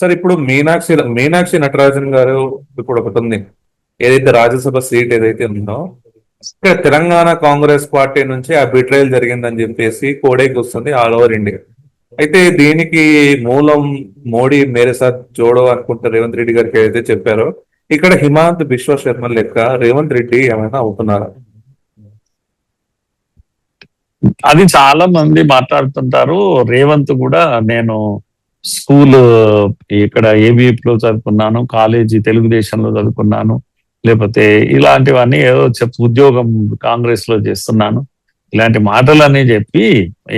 Sir ఇప్పుడు మీనాక్షి మీనాక్షి నటరాజన్ గారు ఇప్పుడు ఒకటి ఉంది, ఏదైతే రాజ్యసభ సీట్ ఏదైతే ఉందో ఇక్కడ తెలంగాణ కాంగ్రెస్ పార్టీ నుంచి ఆ బిట్రేల్ జరిగిందని చెప్పేసి కోడైకి వస్తుంది ఆల్ ఓవర్ ఇండియా. అయితే దీనికి మూలం మోడీ మేరే సాత్ జోడో అనుకుంటే రేవంత్ రెడ్డి గారికి ఏదైతే చెప్పారో, ఇక్కడ హిమాంత్ బిశ్వ శర్మ లెక్క రేవంత్ రెడ్డి ఏమైనా అవుతున్నారా? అది చాలా మంది మాట్లాడుతుంటారు. రేవంత్ కూడా నేను స్కూల్ ఇక్కడ ఏబిఎఫ్ లో చదువుకున్నాను, కాలేజీ తెలుగుదేశంలో చదువుకున్నాను, లేకపోతే ఇలాంటివన్నీ ఏదో ఉద్యోగం కాంగ్రెస్ లో చేస్తున్నాను, ఇలాంటి మాటలన్నీ చెప్పి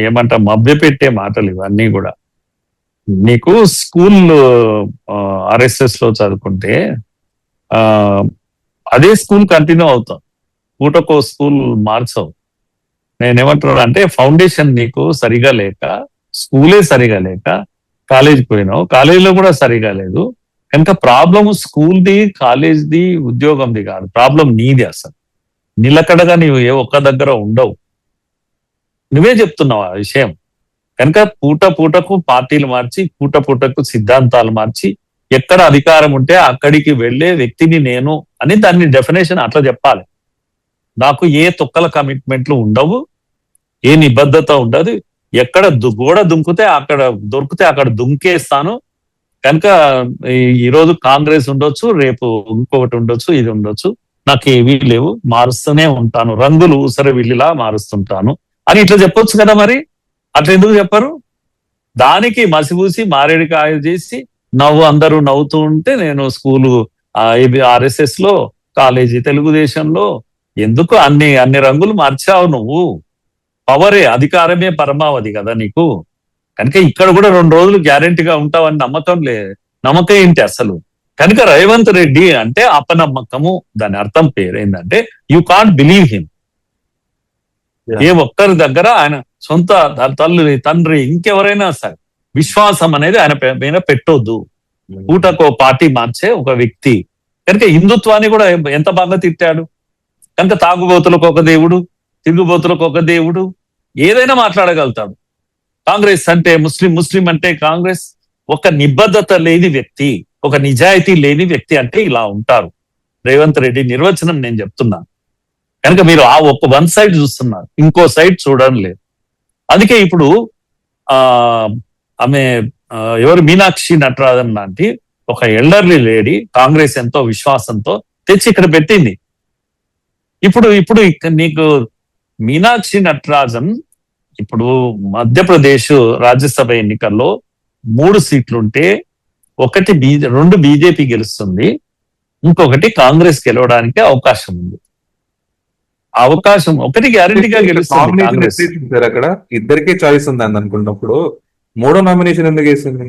ఏమంటా మభ్యపెట్టే మాటలు ఇవన్నీ కూడా. నీకు స్కూల్ ఆర్ఎస్ఎస్ లో చదువుకుంటే అదే స్కూల్ కంటిన్యూ అవుతాం, పూటకో స్కూల్ మార్చవు. నేనేమంటున్నాను అంటే ఫౌండేషన్ నీకు సరిగా లేక, స్కూలే సరిగా లేక కాలేజీకి పోయినావు, కాలేజీలో కూడా సరిగా లేదు కనుక ప్రాబ్లం స్కూల్ది కాలేజ్ది ఉద్యోగంది కాదు, ప్రాబ్లం నీది. అసలు నిలకడగా నీవు ఏ ఒక్క దగ్గర ఉండవు, నువ్వే చెప్తున్నావు ఆ విషయం. కనుక పూట పూటకు పార్టీలు మార్చి, పూట పూటకు సిద్ధాంతాలు మార్చి, ఎక్కడ అధికారం ఉంటే అక్కడికి వెళ్లే వ్యక్తిని నేను అని దాన్ని డెఫినేషన్ అట్లా చెప్పాలి. నాకు ఏ తొక్కల కమిట్మెంట్లు ఉండవు, ఏ నిబద్ధత ఉండదు, ఎక్కడ గోడ దుంకుతే అక్కడ దొరికితే అక్కడ దుంకేస్తాను. కనుక ఈరోజు కాంగ్రెస్ ఉండొచ్చు, రేపు ఇంకొకటి ఉండొచ్చు, ఇది ఉండొచ్చు, నాకు ఏవీ లేవు, మారుస్తూనే ఉంటాను, రంగులు ఊసరవిల్లిలా మారుస్తుంటాను అని ఇట్లా చెప్పొచ్చు కదా. మరి అట్లా ఎందుకు చెప్పరు? దానికి మసిపూసి మారేడుకాయ చేసి అందరూ నవ్వుతూ ఉంటే నేను స్కూలు ఆర్ఎస్ఎస్ లో, కాలేజీ తెలుగుదేశంలో ఎందుకు అన్ని రంగులు మార్చావు నువ్వు? పవరే, అధికారమే పరమావధి కదా నీకు. కనుక ఇక్కడ కూడా 2 రోజులు గ్యారెంటీగా ఉంటావని నమ్మకం ఏంటి అసలు? కనుక రేవంత్ రెడ్డి అంటే అపనమ్మకము, దాని అర్థం పేరేందంటే యూ కాంట్ బిలీవ్ హిమ్. ఏ ఒక్కరి దగ్గర ఆయన సొంత తల్లి తండ్రి ఇంకెవరైనా సరే విశ్వాసం అనేది ఆయన పైన పెట్టొద్దు. పూటకో పార్టీ మార్చే ఒక వ్యక్తి కనుక హిందుత్వాన్ని కూడా ఎంత బాగా తిట్టాడు. కనుక తాగుబోతులకు ఒక దేవుడు, తిరుగుబోతులకు ఒక దేవుడు, ఏదైనా మాట్లాడగలుగుతాడు. కాంగ్రెస్ అంటే ముస్లిం అంటే కాంగ్రెస్. ఒక నిబద్ధత లేని వ్యక్తి, ఒక నిజాయితీ లేని వ్యక్తి అంటే ఇలా ఉంటారు. రేవంత్ రెడ్డి నిర్వచనం నేను చెప్తున్నాను. కనుక మీరు ఆ ఒక వన్ సైడ్ చూస్తున్నారు, ఇంకో సైడ్ చూడడం లేదు. అందుకే ఇప్పుడు ఆమె ఎవరు మీనాక్షి నటరాజన్ లాంటి ఒక ఎల్డర్లీ లేడీ కాంగ్రెస్ ఎంతో విశ్వాసంతో తెచ్చి ఇక్కడ పెట్టింది. ఇప్పుడు నీకు మీనాక్షి నటరాజన్ ఇప్పుడు మధ్యప్రదేశ్ రాజ్యసభ ఎన్నికల్లో 3 సీట్లుంటే 2 బీజేపీ గెలుస్తుంది, ఇంకొకటి కాంగ్రెస్ గెలవడానికి అవకాశం ఉంది. అవకాశం ఒకటి గ్యారెంటీగా గెలుస్తుంది కాంగ్రెస్. అక్కడ ఇద్దరికీ చాయిస్ ఉంది అని అనుకున్నప్పుడు 3వ నామినేషన్ ఎందుకు వేసింది?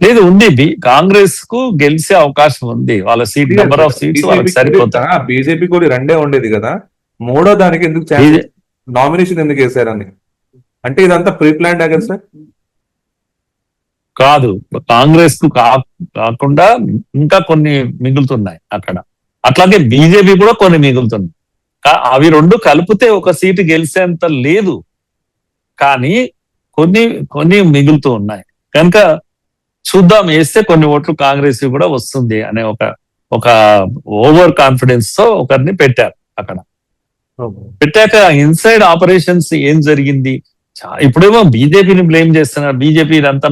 లేదు, ఉంది. కాంగ్రెస్ కు గెలిచే అవకాశం ఉంది, వాళ్ళ సీట్ నెంబర్ ఆఫ్ సీట్స్ వాళ్ళకి సరిపోతాయి. బీజేపీ కూడా 2 ఉండేది కదా, 3వ దానికి ఎందుకు నామినేషన్ ఎందుకు వేశారని? అంటే ఇదంతా ప్రీ ప్లాన్ కదా సార్? కాదు, కాంగ్రెస్ కు కాకుండా ఇంకా కొన్ని మిగులుతున్నాయి అక్కడ. అట్లాగే బీజేపీ కూడా కొన్ని మిగులుతుంది. అవి 2 కలిపితే ఒక సీటు గెలిచేంత లేదు, కానీ కొన్ని మిగులుతూ ఉన్నాయి. కనుక చూద్దాం, వేస్తే కొన్ని ఓట్లు కాంగ్రెస్ కూడా వస్తుంది అనే ఒక ఓవర్ కాన్ఫిడెన్స్ తో ఒకరిని పెట్టారు అక్కడ. పెట్టాక ఇన్సైడ్ ఆపరేషన్స్ ఏం జరిగింది? ఇప్పుడేమో బీజేపీని బ్లేమ్ చేస్తున్నారు. బీజేపీ ఇదంతా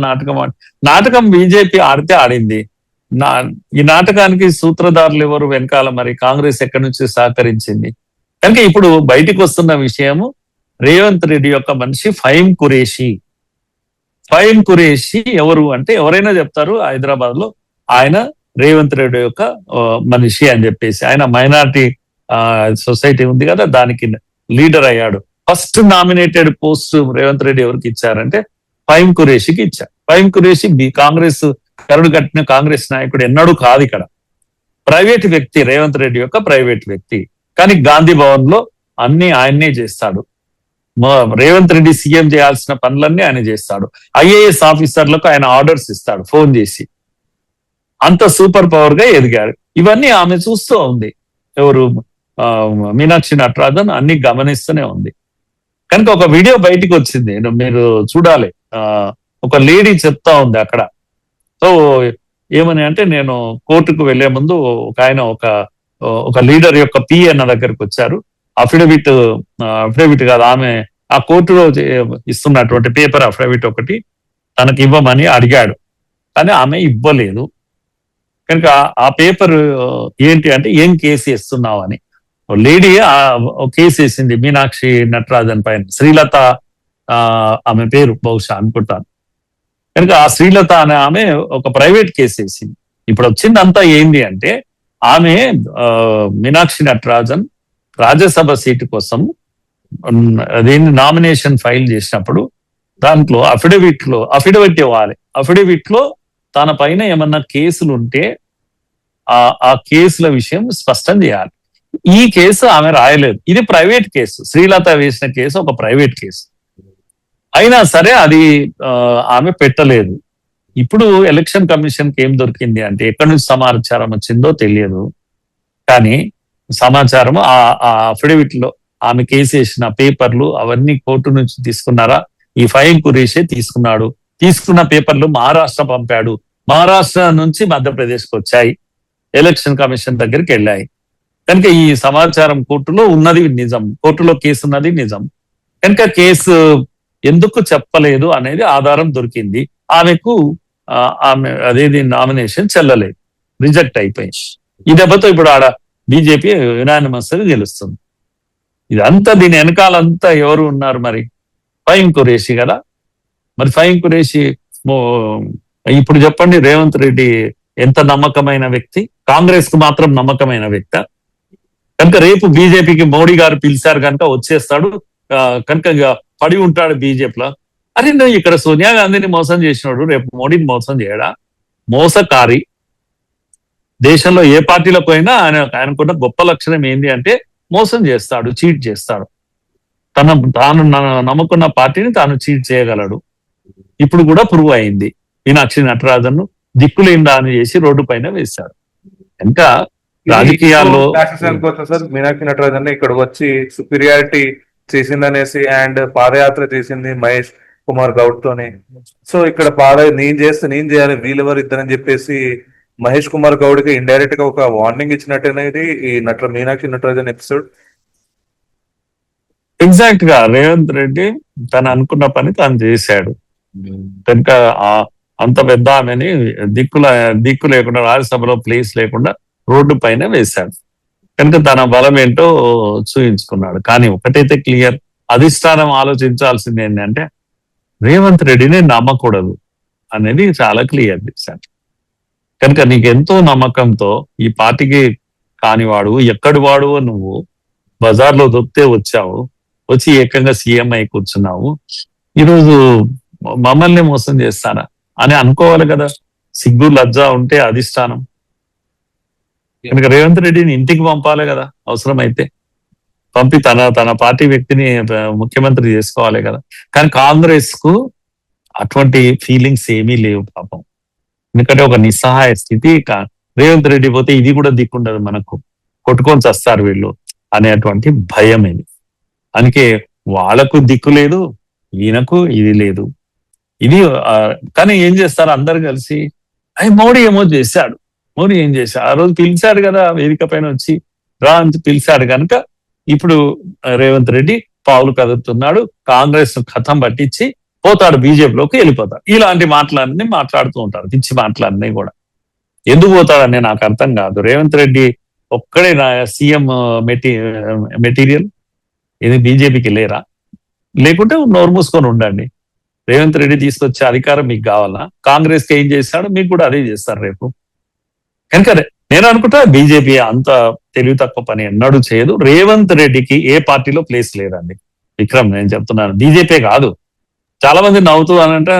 నాటకం బీజేపీ ఆడితే ఆడింది. ఈ నాటకానికి సూత్రధారులు ఎవరు వెనకాల? మరి కాంగ్రెస్ ఎక్కడి నుంచి సహకరించింది? కనుక ఇప్పుడు బయటికి వస్తున్న విషయము రేవంత్ రెడ్డి యొక్క మనిషి ఫహీమ్ ఖురేషీ. ఫహీమ్ ఖురేషీ ఎవరు అంటే ఎవరైనా చెప్తారు హైదరాబాద్ లో ఆయన రేవంత్ రెడ్డి యొక్క మనిషి అని చెప్పేసి. ఆయన మైనారిటీ సొసైటీ ఉంది కదా, దానికి లీడర్ అయ్యాడు. First nominated post Revanth Reddy ఎవరికి ఇచ్చారంటే ఫహీమ్ ఖురేషీకి ఇచ్చారు. ఫహీమ్ ఖురేషీ కాంగ్రెస్ కరుడు కట్టిన కాంగ్రెస్ నాయకుడు ఎన్నడూ కాదు. ఇక్కడ ప్రైవేట్ వ్యక్తి, రేవంత్ రెడ్డి యొక్క ప్రైవేట్ వ్యక్తి. కానీ గాంధీ భవన్ లో అన్ని ఆయన్నే చేస్తాడు. రేవంత్ రెడ్డి సీఎం చేయాల్సిన పనులన్నీ ఆయన చేస్తాడు. ఐఏఎస్ ఆఫీసర్లకు ఆయన ఆర్డర్స్ ఇస్తాడు ఫోన్ చేసి. అంత సూపర్ పవర్ గా ఎదిగాడు. ఇవన్నీ ఆమె చూస్తూ ఉంది. ఎవరు? మీనాక్షి నటరాజన్ అన్ని గమనిస్తూనే ఉంది. కనుక ఒక వీడియో బయటికి వచ్చింది, మీరు చూడాలి. ఒక లేడీ చెప్తా ఉంది అక్కడ. సో ఏమని అంటే, నేను కోర్టుకు వెళ్లే ముందు ఒక లీడర్ యొక్క పిఏ నా దగ్గరకు వచ్చారు. అఫిడవిట్ కాదు, ఆమె ఆ కోర్టులో ఇస్తున్నటువంటి పేపర్ అఫిడవిట్ ఒకటి తనకి ఇవ్వమని అడిగాడు, కానీ ఆమె ఇవ్వలేదు. కనుక ఆ పేపర్ ఏంటి అంటే, ఏం కేసు వేస్తున్నావు అని. లేడీ కేసు వేసింది మీనాక్షి నటరాజన్ పైన. శ్రీలత ఆమె పేరు బహుశా అనుకుంటాను. కనుక ఆ శ్రీలత అనే ఆమె ఒక ప్రైవేట్ కేసు వేసింది. ఇప్పుడు వచ్చిందంతా ఏంది అంటే, ఆమె మీనాక్షి నటరాజన్ రాజ్యసభ సీటు కోసం అదేంటి నామినేషన్ ఫైల్ చేసినప్పుడు దాంట్లో అఫిడవిట్ ఇవ్వాలి. అఫిడవిట్ లో తన పైన ఏమన్నా కేసులు ఉంటే ఆ కేసుల విషయం స్పష్టం చేయాలి. ఈ కేసు ఆమె రాయలేదు. ఇది ప్రైవేట్ కేసు. శ్రీలత వేసిన కేసు ఒక ప్రైవేట్ కేసు అయినా సరే అది ఆమె పెట్టలేదు. ఇప్పుడు ఎలక్షన్ కమిషన్ కి ఏం దొరికింది అంటే, ఎక్కడి నుంచి సమాచారం వచ్చిందో తెలియదు, కానీ సమాచారం ఆ అఫిడవిట్ లో ఆమె కేసు వేసిన పేపర్లు అవన్నీ కోర్టు నుంచి తీసుకున్నారా, ఈ ఫైన్ కురేషే తీసుకున్నాడు. తీసుకున్న పేపర్లు మహారాష్ట్ర పంపాడు. మహారాష్ట్ర నుంచి మధ్యప్రదేశ్కి వచ్చాయి, ఎలక్షన్ కమిషన్ దగ్గరికి వెళ్ళాయి. కనుక ఈ సమాచారం కోర్టులో ఉన్నది నిజం, కోర్టులో కేసు ఉన్నది నిజం. కనుక కేసు ఎందుకు చెప్పలేదు అనేది ఆధారం దొరికింది. ఆమెకు అదేది నామినేషన్ చెల్లలేదు, రిజెక్ట్ అయిపోయింది. ఈ దెబ్బతో ఇప్పుడు ఆడ బీజేపీ యునానిమస్ గెలుస్తుంది. ఇదంతా దీని వెనకాలంతా ఎవరు ఉన్నారు మరి? ఫహీం ఖురేషీ కదా. మరి ఫహీం ఖురేషీ ఇప్పుడు చెప్పండి, రేవంత్ రెడ్డి ఎంత నమ్మకమైన వ్యక్తి, కాంగ్రెస్ కు మాత్రం నమ్మకమైన వ్యక్తి. కనుక రేపు బీజేపీకి మోడీ గారు పిలిచారు కనుక వచ్చేస్తాడు, కనుక పడి ఉంటాడు బీజేపీలో. అరే నువ్వు ఇక్కడ సోనియా గాంధీని మోసం చేసినాడు, రేపు మోడీని మోసం చేయడా? మోసకారి. దేశంలో ఏ పార్టీలకు అయినా ఆయనకున్న గొప్ప లక్షణం ఏంటి అంటే, మోసం చేస్తాడు, చీట్ చేస్తాడు. తాను నమ్ముకున్న పార్టీని తాను చీట్ చేయగలడు. ఇప్పుడు కూడా ప్రూవ్ అయింది. మీనాక్షి నటరాజన్ దిక్కులేని దాన్ని చేసి రోడ్డు పైన వేశాడు. ఇంకా రాజకీయాల్లో సార్ మీనాక్షి నటరాజన్ ఇక్కడికి వచ్చి సుపీరియారిటీ చేసిందనేసి అండ్ పాదయాత్ర చేసింది మహేష్ కుమార్ గౌడ్ తోనే. సో ఇక్కడ నేను చేయాలి వీళ్ళెవరు ఇద్దరని చెప్పేసి మహేష్ కుమార్ గౌడ్ కి ఇండైరెక్ట్ గా ఒక వార్నింగ్ ఇచ్చినట్టేనేది ఈ మీనాక్షి నటరాజన్ ఎపిసోడ్. ఎగ్జాక్ట్ గా రేవంత్ రెడ్డి తను అనుకున్న పని తాను చేశాడు. కనుక అంత పెద్ద ఆమెని దిక్కు లేకుండా, రాజ్యసభలో ప్లేస్ లేకుండా రోడ్డు పైన వేశాడు. కనుక తన బలం ఏంటో చూపించుకున్నాడు. కానీ ఒకటైతే క్లియర్, అధిష్టానం ఆలోచించాల్సింది ఏంటంటే, రేవంత్ రెడ్డిని నమ్మకూడదు అనేది చాలా క్లియర్ చేశాడు. కనుక నీకెంతో నమ్మకంతో ఈ పార్టీకి కానివాడు, ఎక్కడి వాడు నువ్వు బజార్లో దొక్కితే వచ్చావు, వచ్చి ఏకంగా సీఎం అయి కూర్చున్నావు, ఈరోజు మమ్మల్ని మోసం చేస్తానా అని అనుకోవాలి కదా. సిగ్గు లజ్జ ఉంటే అధిష్టానం. కనుక రేవంత్ రెడ్డిని ఇంటికి పంపాలి కదా, అవసరమైతే పంపి తన పార్టీ వ్యక్తిని ముఖ్యమంత్రి చేసుకోవాలి కదా. కానీ కాంగ్రెస్ కు అటువంటి ఫీలింగ్స్ ఏమీ లేవు పాపం. ఎందుకంటే ఒక నిస్సహాయ స్థితి. రేవంత్ రెడ్డి పోతే ఇది కూడా దిక్కుండదు, మనకు కొట్టుకొని చస్తారు వీళ్ళు అనేటువంటి భయం ఇది. అందుకే వాళ్ళకు దిక్కు లేదు, ఈయనకు ఇది లేదు. ఇది కానీ ఏం చేస్తారు అందరు కలిసి, మోడీ ఏమో చేశాడు, మోడీ ఏం చేశాడు, ఆ రోజు పిలిచాడు కదా వేదిక పైన వచ్చి రా అని పిలిచాడు. కనుక ఇప్పుడు రేవంత్ రెడ్డి పావులు కదుపుతున్నాడు, కాంగ్రెస్ కథం పట్టించి పోతాడు, బీజేపీలోకి వెళ్ళిపోతాడు. ఇలాంటి మాటలన్నీ మాట్లాడుతూ ఉంటారు, పిచ్చి మాటలన్నీ కూడా. ఎందుకు పోతాడని నాకు అర్థం కాదు. రేవంత్ రెడ్డి ఒక్కడే నా సీఎం మెటీరియల్, ఇది బీజేపీకి లేరా? లేకుంటే నోరు మూసుకొని ఉండండి. రేవంత్ రెడ్డి తీసుకొచ్చే అధికారం మీకు కావాలా? కాంగ్రెస్ కి ఏం చేస్తాడు మీకు కూడా అదే చేస్తారు రేపు. కనుక నేను అనుకుంటా బీజేపీ అంత తెలివి తక్కువ పని ఎన్నడూ చేయదు. రేవంత్ రెడ్డికి ఏ పార్టీలో ప్లేస్ లేదండి విక్రమ్, నేను చెప్తున్నాను. బీజేపీ కాదు. చాలా మంది నవ్వుతూ అని అంటే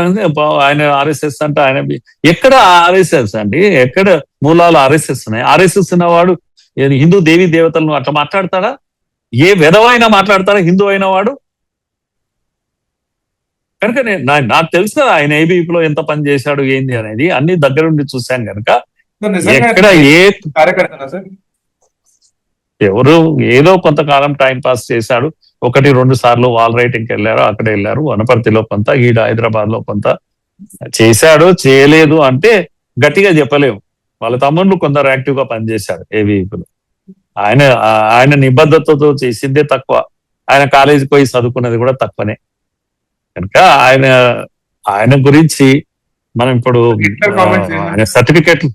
ఆయన ఆర్ఎస్ఎస్ అంటే ఆయన ఎక్కడ ఆర్ఎస్ఎస్ అండి, ఎక్కడ మూలాలు ఆర్ఎస్ఎస్ ఉన్నాయి? ఆర్ఎస్ఎస్ ఉన్నవాడు హిందూ దేవీ దేవతలను అట్లా మాట్లాడతాడా? ఏ విధమైనా మాట్లాడతాడా హిందూ అయిన వాడు? కనుక నాకు తెలుసు కదా ఆయన ఏబీపీలో ఎంత పని చేశాడు ఏంది అనేది, అన్ని దగ్గరుండి చూశాను కనుక. ఎక్కడ ఏ ఎవరు ఏదో కొంతకాలం టైం పాస్ చేశాడు, 1-2 సార్లు వాల్ రైటింగ్కి వెళ్ళారు, అక్కడ వెళ్ళారు, వనపర్తిలో కొంత, ఈడ హైదరాబాద్ లో కొంత, చేశాడు చేయలేదు అంటే గట్టిగా చెప్పలేము. వాళ్ళ తమ్ముళ్ళు కొందరు యాక్టివ్ గా పనిచేశారు ఏవీపీలో. ఆయన ఆయన నిబద్ధతతో చేసిందే తక్కువ. ఆయన కాలేజీకి పోయి చదువుకున్నది కూడా తక్కువనే. కనుక ఆయన ఆయన గురించి మనం ఇప్పుడు ఇంటర్ కామెంట్స్ ఆయన సర్టిఫికెట్లు